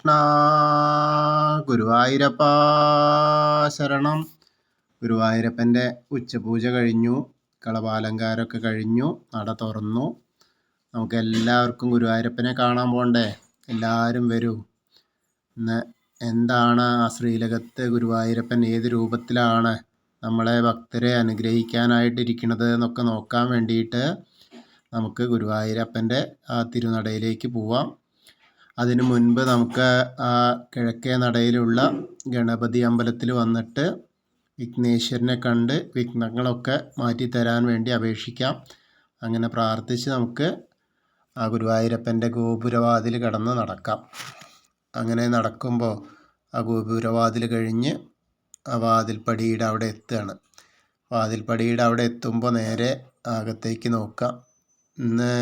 കൃഷ്ണ ഗുരുവായൂരപ്പ ശരണം. ഗുരുവായൂരപ്പൻ്റെ ഉച്ചപൂജ കഴിഞ്ഞു, കളഭാലങ്കാരമൊക്കെ കഴിഞ്ഞു, നട തുറന്നു. നമുക്ക് എല്ലാവർക്കും ഗുരുവായൂരപ്പനെ കാണാൻ പോകണ്ടേ? എല്ലാവരും വരൂ. ഇന്ന് എന്താണ് ആ ശ്രീലകത്ത് ഗുരുവായൂരപ്പൻ ഏത് രൂപത്തിലാണ് നമ്മളെ ഭക്തരെ അനുഗ്രഹിക്കാനായിട്ടിരിക്കുന്നത് എന്നൊക്കെ നോക്കാൻ വേണ്ടിയിട്ട് നമുക്ക് ഗുരുവായൂരപ്പൻ്റെ ആ തിരുനടയിലേക്ക് പോവാം. അതിനു മുൻപ് നമുക്ക് ആ കിഴക്കേ നടയിലുള്ള ഗണപതി അമ്പലത്തിൽ വന്നിട്ട് വിഘ്നേശ്വരനെ കണ്ട് വിഘ്നങ്ങളൊക്കെ മാറ്റിത്തരാൻ വേണ്ടി അപേക്ഷിക്കാം. അങ്ങനെ പ്രാർത്ഥിച്ച് നമുക്ക് ആ ഗുരുവായൂരപ്പൻ്റെ ഗോപുരവാതിൽ കടന്ന് നടക്കാം. അങ്ങനെ നടക്കുമ്പോൾ ആ ഗോപുരവാതിൽ കഴിഞ്ഞ് ആ വാതിൽപ്പടിയുടെ അവിടെ എത്തുകയാണ്. വാതിൽപ്പടിയുടെ അവിടെ എത്തുമ്പോൾ നേരെ അകത്തേക്ക് നോക്കാം. ഇന്ന്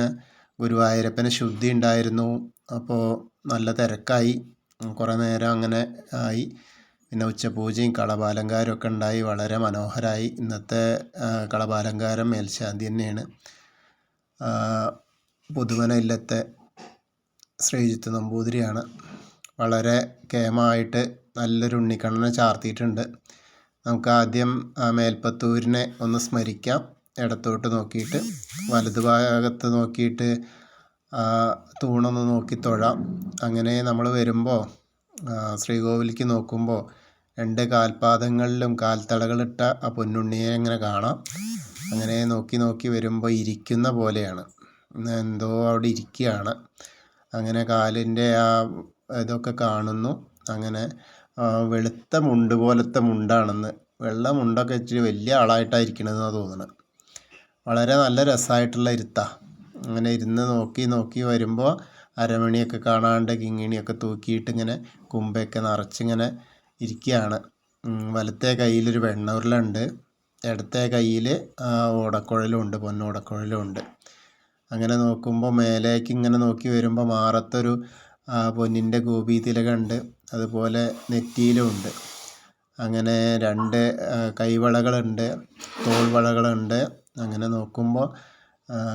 ഗുരുവായൂരപ്പന് ശുദ്ധി ഉണ്ടായിരുന്നു. അപ്പോൾ നല്ല തിരക്കായി, കുറേ നേരം അങ്ങനെ ആയി. പിന്നെ ഉച്ചപൂജയും കളഭാലങ്കാരവും ഒക്കെ ഉണ്ടായി, വളരെ മനോഹരമായി. ഇന്നത്തെ കളഭാലങ്കാരം മേൽശാന്തി തന്നെയാണ്. പുതുമന ഇല്ലത്തെ ശ്രീജിത്ത് നമ്പൂതിരിയാണ്. വളരെ കേമമായിട്ട് നല്ലൊരു ഉണ്ണിക്കണ്ണനെ ചാർത്തിയിട്ടുണ്ട്. നമുക്ക് ആദ്യം മേൽപ്പത്തൂരിനെ ഒന്ന് സ്മരിക്കാം. ഇടത്തോട്ട് നോക്കിയിട്ട് വലതുഭാഗത്ത് നോക്കിയിട്ട് തൂണൊന്ന് നോക്കി തൊഴാം. അങ്ങനെ നമ്മൾ വരുമ്പോൾ ശ്രീകോവിലേക്ക് നോക്കുമ്പോൾ രണ്ട് കാൽപാദങ്ങളിലും കാൽത്തളകളിട്ട ആ പൊന്നുണ്ണിയെ ഇങ്ങനെ കാണാം. അങ്ങനെ നോക്കി നോക്കി വരുമ്പോൾ ഇരിക്കുന്ന പോലെയാണ്, എന്തോ അവിടെ ഇരിക്കുകയാണ്. അങ്ങനെ കാലിൻ്റെ ആ ഇതൊക്കെ കാണുന്നു. അങ്ങനെ വെളുത്ത മുണ്ട് പോലത്തെ മുണ്ടാണെന്ന്, വെള്ള മുണ്ടൊക്കെ ഇച്ചിരി വലിയ ആളായിട്ടായിരിക്കണമെന്നാണ് തോന്നുന്നത്. വളരെ നല്ല രസമായിട്ടുള്ള ഇരുത്താണ്. അങ്ങനെ ഇരുന്ന് നോക്കി നോക്കി വരുമ്പോൾ അരമണിയൊക്കെ കാണാണ്ട് കിങ്ങിണിയൊക്കെ തൂക്കിയിട്ട് ഇങ്ങനെ കുമ്പയൊക്കെ നിറച്ചിങ്ങനെ ഇരിക്കുകയാണ്. വലത്തെ കയ്യിലൊരു വെണ്ണുരുളുണ്ട്, ഇടത്തെ കയ്യിൽ ഓടക്കുഴലുണ്ട്, പൊന്നോടക്കുഴലുണ്ട്. അങ്ങനെ നോക്കുമ്പോൾ മേലേക്ക് ഇങ്ങനെ നോക്കി വരുമ്പോൾ മാറത്തൊരു പൊന്നിൻ്റെ ഗോപീതിലകമുണ്ട്, അതുപോലെ നെറ്റിയിലുമുണ്ട്. അങ്ങനെ രണ്ട് കൈവളകളുണ്ട്, തോൾവളകളുണ്ട്. അങ്ങനെ നോക്കുമ്പോൾ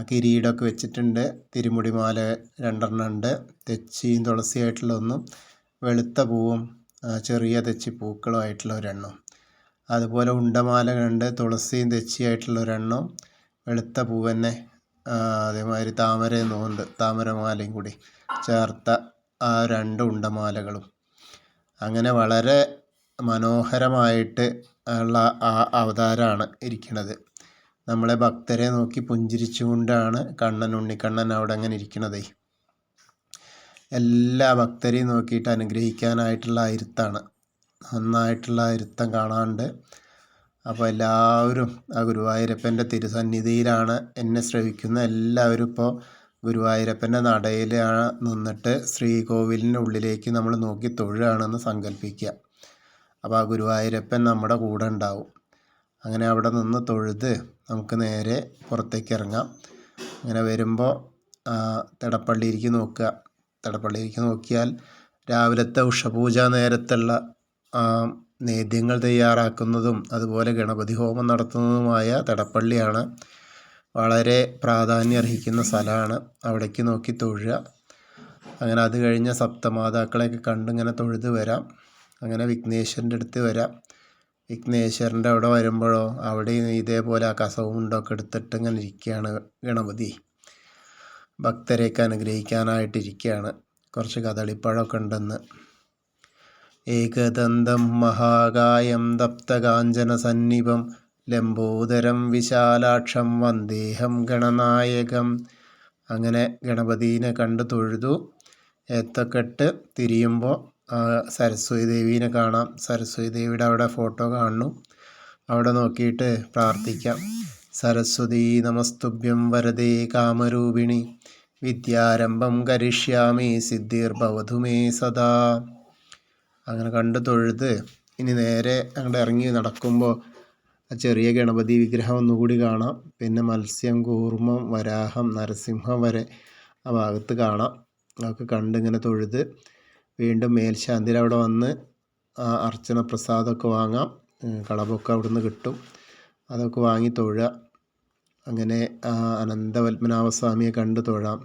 കിരീടമൊക്കെ വെച്ചിട്ടുണ്ട്, തിരുമുടിമാല 2 ഉണ്ട്, തെച്ചിയും തുളസിയായിട്ടുള്ള ഒന്നും, വെളുത്ത പൂവും ചെറിയ തെച്ചി പൂക്കളുമായിട്ടുള്ള ഒരെണ്ണം. അതുപോലെ ഉണ്ടമാലകളുണ്ട്, തുളസിയും തെച്ചിയായിട്ടുള്ള ഒരെണ്ണം, വെളുത്ത പൂവ് തന്നെ. അതേമാതിരി താമരയുണ്ട്, താമരമാലയും കൂടി ചേർത്ത ആ 2 ഉണ്ടമാലകളും. അങ്ങനെ വളരെ മനോഹരമായിട്ട് ഉള്ള ആ അവതാരമാണ് ഇരിക്കുന്നത്. നമ്മളെ ഭക്തരെ നോക്കി പുഞ്ചിരിച്ചുകൊണ്ടാണ് ഉണ്ണിക്കണ്ണൻ അവിടെ അങ്ങനെ ഇരിക്കണതേ. എല്ലാ ഭക്തരെയും നോക്കിയിട്ട് അനുഗ്രഹിക്കാനായിട്ടുള്ള ഇരുത്താണ്, നന്നായിട്ടുള്ള ഇരുത്തം കാണാണ്ട്. അപ്പോൾ എല്ലാവരും ആ ഗുരുവായൂരപ്പൻ്റെ തിരുസന്നിധിയിലാണ് എന്നെ ശ്രവിക്കുന്ന എല്ലാവരും ഇപ്പോൾ ഗുരുവായൂരപ്പൻ്റെ നടയിലാണ് നിന്നിട്ട് ശ്രീകോവിലിൻ്റെ ഉള്ളിലേക്ക് നമ്മൾ നോക്കി തൊഴുകയാണെന്ന് സങ്കല്പിക്കുക. അപ്പോൾ ആ ഗുരുവായൂരപ്പൻ നമ്മുടെ കൂടെ ഉണ്ടാവും. അങ്ങനെ അവിടെ നിന്ന് തൊഴുത് നമുക്ക് നേരെ പുറത്തേക്ക് ഇറങ്ങാം. അങ്ങനെ വരുമ്പോൾ തിടപ്പള്ളിയിലേക്ക് നോക്കുക. തിടപ്പള്ളിയിലേക്ക് നോക്കിയാൽ രാവിലത്തെ ഉഷപൂജ നേരത്തുള്ള നേദ്യങ്ങൾ തയ്യാറാക്കുന്നതും അതുപോലെ ഗണപതി ഹോമം നടത്തുന്നതുമായ തിടപ്പള്ളിയാണ്. വളരെ പ്രാധാന്യം അർഹിക്കുന്ന സ്ഥലമാണ്. അവിടേക്ക് നോക്കി തൊഴുക. അങ്ങനെ അത് കഴിഞ്ഞ സപ്തമാതാക്കളെയൊക്കെ കണ്ടിങ്ങനെ തൊഴുത് വരാം. അങ്ങനെ വിഘ്നേശ്വരൻ്റെ അടുത്ത് വരാം. വിഘ്നേശ്വരൻ്റെ അവിടെ വരുമ്പോഴോ അവിടെ ഇതേപോലെ ആ കസവും മുണ്ടൊക്കെ എടുത്തിട്ട് ഇങ്ങനെ ഇരിക്കുകയാണ് ഗണപതി. ഭക്തരെയൊക്കെ അനുഗ്രഹിക്കാനായിട്ടിരിക്കുകയാണ്. കുറച്ച് കദളിപ്പഴമൊക്കെ ഉണ്ടെന്ന്. ഏകദന്തം മഹാകായം തപ്തകാഞ്ചന സന്നിഭം ലംബോദരം വിശാലാക്ഷം വന്ദേഹം ഗണനായകം. അങ്ങനെ ഗണപതിനെ കണ്ട് തൊഴുതു. ഏത്തൊക്കെ ഇട്ട് തിരിയുമ്പോൾ സരസ്വതി ദേവീനെ കാണാം. സരസ്വതി ദേവിയുടെ അവിടെ ഫോട്ടോ കാണുന്നു. അവിടെ നോക്കിയിട്ട് പ്രാർത്ഥിക്കാം. സരസ്വതി നമസ്തുഭ്യം വരദേ കാമരൂപിണി വിദ്യാരംഭം കരിഷ്യാമി സിദ്ധിർഭവതു മേ സദാ. അങ്ങനെ കണ്ട് തൊഴുത് ഇനി നേരെ അങ്ങോട്ട് ഇറങ്ങി നടക്കുമ്പോൾ ചെറിയ ഗണപതി വിഗ്രഹം ഒന്നുകൂടി കാണാം. പിന്നെ മത്സ്യം, കൂർമ്മം, വരാഹം, നരസിംഹം വരെ ആ ഭാഗത്ത് കാണാം. അതൊക്കെ കണ്ടിങ്ങനെ തൊഴുത് വീണ്ടും മേൽശാന്തിയിൽ അവിടെ വന്ന് അർച്ചന പ്രസാദമൊക്കെ വാങ്ങാം. കളഭമൊക്കെ അവിടെ നിന്ന് കിട്ടും, അതൊക്കെ വാങ്ങി തൊഴുക. അങ്ങനെ അനന്തപത്മനാഭസ്വാമിയെ കണ്ട് തൊഴാം.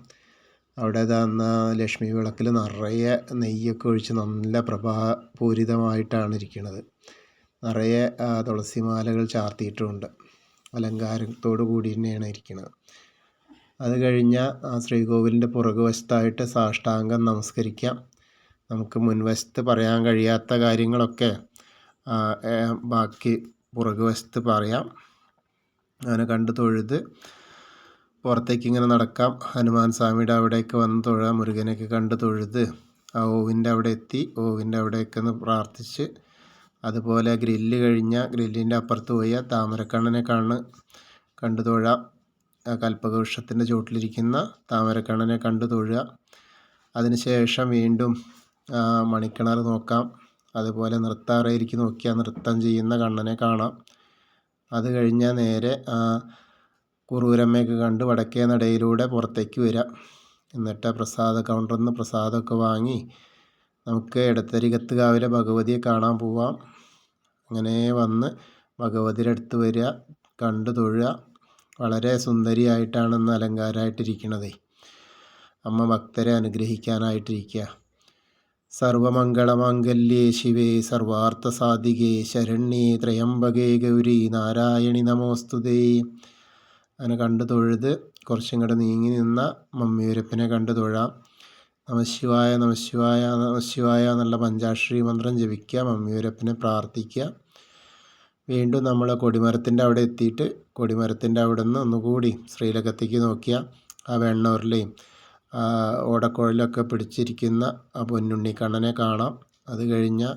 അവിടെ അന്ന് ലക്ഷ്മി വിളക്കിൽ നിറയെ നെയ്യൊക്കെ ഒഴിച്ച് നല്ല പ്രഭാപൂരിതമായിട്ടാണ് ഇരിക്കുന്നത്. നിറയെ തുളസിമാലകൾ ചാർത്തിയിട്ടുമുണ്ട്. അലങ്കാരത്തോടു കൂടി തന്നെയാണ് ഇരിക്കുന്നത്. അത് കഴിഞ്ഞാൽ ശ്രീകോവിലിൻ്റെ പുറകുവശത്തായിട്ട് സാഷ്ടാംഗം നമസ്കരിക്കാം. നമുക്ക് മുൻവശത്ത് പറയാൻ കഴിയാത്ത കാര്യങ്ങളൊക്കെ ബാക്കി പുറകുവശത്ത് പറയാം. അങ്ങനെ കണ്ട് തൊഴുത് പുറത്തേക്ക് ഇങ്ങനെ നടക്കാം. ഹനുമാൻ സ്വാമിയുടെ അവിടേക്ക് വന്ന് തൊഴാം. മുരുകനെയൊക്കെ കണ്ട് തൊഴുത് ആ ഓവിൻ്റെ അവിടെ എത്തി ഓവിൻ്റെ അവിടേക്ക് ഒന്ന് പ്രാർത്ഥിച്ച്, അതുപോലെ ഗ്രില്ല് കഴിഞ്ഞാൽ ഗ്രില്ലിൻ്റെ അപ്പുറത്ത് പോയി താമരക്കണ്ണനെ കണ്ടു തൊഴാം. കൽപ്പവൃക്ഷത്തിൻ്റെ ചുവട്ടിലിരിക്കുന്ന താമരക്കണ്ണനെ കണ്ടു തൊഴുക. അതിനുശേഷം വീണ്ടും മണിക്കിണർ നോക്കാം. അതുപോലെ നൃത്താറയിലേക്ക് നോക്കിയാൽ നൃത്തം ചെയ്യുന്ന കണ്ണനെ കാണാം. അത് കഴിഞ്ഞാൽ നേരെ കുറൂരമ്മയൊക്കെ കണ്ട് വടക്കേ നടയിലൂടെ പുറത്തേക്ക് വരിക. എന്നിട്ട് പ്രസാദ കൗണ്ടറിൽ നിന്ന് പ്രസാദമൊക്കെ വാങ്ങി നമുക്ക് എടത്തരികത്ത് കാവിലെ ഭഗവതിയെ കാണാൻ പോവാം. അങ്ങനെ വന്ന് ഭഗവതിയുടെ അടുത്ത് വരിക, കണ്ടു തൊഴുക. വളരെ സുന്ദരിയായിട്ടാണ് ഇന്ന് അലങ്കാരമായിട്ടിരിക്കണത്. അമ്മ ഭക്തരെ അനുഗ്രഹിക്കാനായിട്ടിരിക്കുക. സർവമംഗളമാംഗല്യേ ശിവേ സർവാർത്ഥസാധികേ ശരണ്യേ ത്രയംബകേ ഗൗരി നാരായണി നമോസ്തുതേ. അങ്ങനെ കണ്ടു തൊഴുത് കുറച്ചും കൂടെ നീങ്ങി നിന്ന മമ്മിയൂരപ്പനെ കണ്ടു തൊഴാം. നമശിവായ നമശിവായ നമശിവായ എന്നുള്ള പഞ്ചാക്ഷരി മന്ത്രം ജപിക്കുക. മമ്മിയൂരപ്പനെ പ്രാർത്ഥിക്കുക. വീണ്ടും നമ്മൾ കൊടിമരത്തിൻ്റെ അവിടെ എത്തിയിട്ട് കൊടിമരത്തിൻ്റെ അവിടെ നിന്ന് ഒന്നുകൂടി ശ്രീലകത്തേക്ക് നോക്കിയാൽ ആ വെണ്ണൂരിലെയും ഓടക്കുഴലൊക്കെ പിടിച്ചിരിക്കുന്ന ആ പൊന്നുണ്ണിക്കണ്ണനെ കാണാം. അത് കഴിഞ്ഞാൽ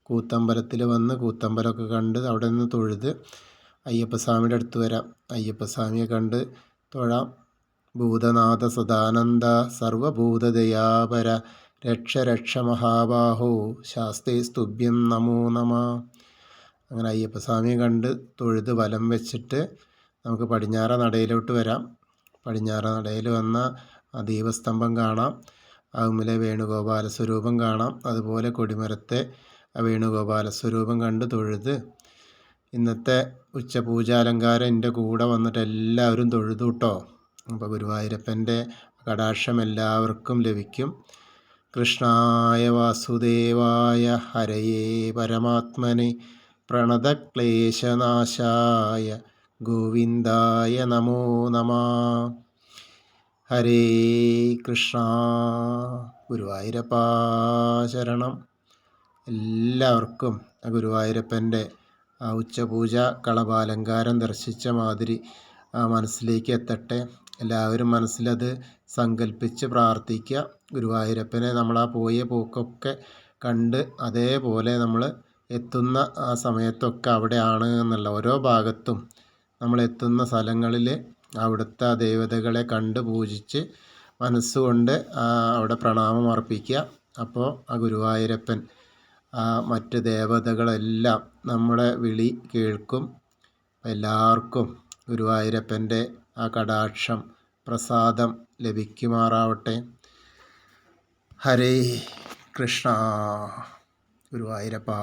കൂത്തമ്പലത്തിൽ വന്ന് കൂത്തമ്പലമൊക്കെ കണ്ട് അവിടെ നിന്ന് തൊഴുത് അയ്യപ്പസ്വാമിയുടെ അടുത്ത് വരാം. അയ്യപ്പസ്വാമിയെ കണ്ട് തൊഴാം. ഭൂതനാഥ സദാനന്ദ സർവഭൂതദയാപര രക്ഷ രക്ഷ മഹാബാഹോ ശാസ്തേ സ്തുഭ്യം നമോ നമ. അങ്ങനെ അയ്യപ്പസ്വാമിയെ കണ്ട് തൊഴുത് വലം വെച്ചിട്ട് നമുക്ക് പടിഞ്ഞാറ നടയിലോട്ട് വരാം. പടിഞ്ഞാറ നടയിൽ വന്ന ആ ദീപസ്തംഭം കാണാം. അതുമ്മിലെ വേണുഗോപാല സ്വരൂപം കാണാം. അതുപോലെ കൊടിമരത്തെ ആ വേണുഗോപാല സ്വരൂപം കണ്ട് തൊഴുത് ഇന്നത്തെ ഉച്ചപൂജാലങ്കാരം എൻ്റെ കൂടെ വന്നിട്ട് എല്ലാവരും തൊഴുതു കേട്ടോ. അപ്പോൾ ഗുരുവായൂരപ്പൻ്റെ കടാക്ഷം എല്ലാവർക്കും ലഭിക്കും. കൃഷ്ണായ വാസുദേവായ ഹരയേ പരമാത്മനെ പ്രണതക്ലേശനാശായ ഗോവിന്ദായ നമോ നമഃ. ഹരേ കൃഷ്ണ. ഗുരുവായൂരപ്പാ ശരണം. എല്ലാവർക്കും ഗുരുവായൂരപ്പൻ്റെ ആ ഉച്ചപൂജ കളഭാലങ്കാരം ദർശിച്ച മാതിരി മനസ്സിലേക്ക് എത്തട്ടെ. എല്ലാവരും മനസ്സിലത് സങ്കല്പിച്ച് പ്രാർത്ഥിക്കുക. ഗുരുവായൂരപ്പനെ നമ്മളാ പോയ പോക്കൊക്കെ കണ്ട് അതേപോലെ നമ്മൾ എത്തുന്ന ആ സമയത്തൊക്കെ അവിടെയാണ് എന്നുള്ള ഓരോ ഭാഗത്തും നമ്മൾ എത്തുന്ന സ്ഥലങ്ങളിൽ അവിടുത്തെ ദേവതകളെ കണ്ട് പൂജിച്ച് മനസ്സുകൊണ്ട് അവിടെ പ്രണാമം അർപ്പിക്കുക. അപ്പോൾ ആ ഗുരുവായൂരപ്പൻ മറ്റ് ദേവതകളെല്ലാം നമ്മുടെ വിളി കേൾക്കും. എല്ലാവർക്കും ഗുരുവായൂരപ്പൻ്റെ ആ കടാക്ഷം പ്രസാദം ലഭിക്കുമാറാവട്ടെ. ഹരേ കൃഷ്ണ. ഗുരുവായൂരപ്പാ.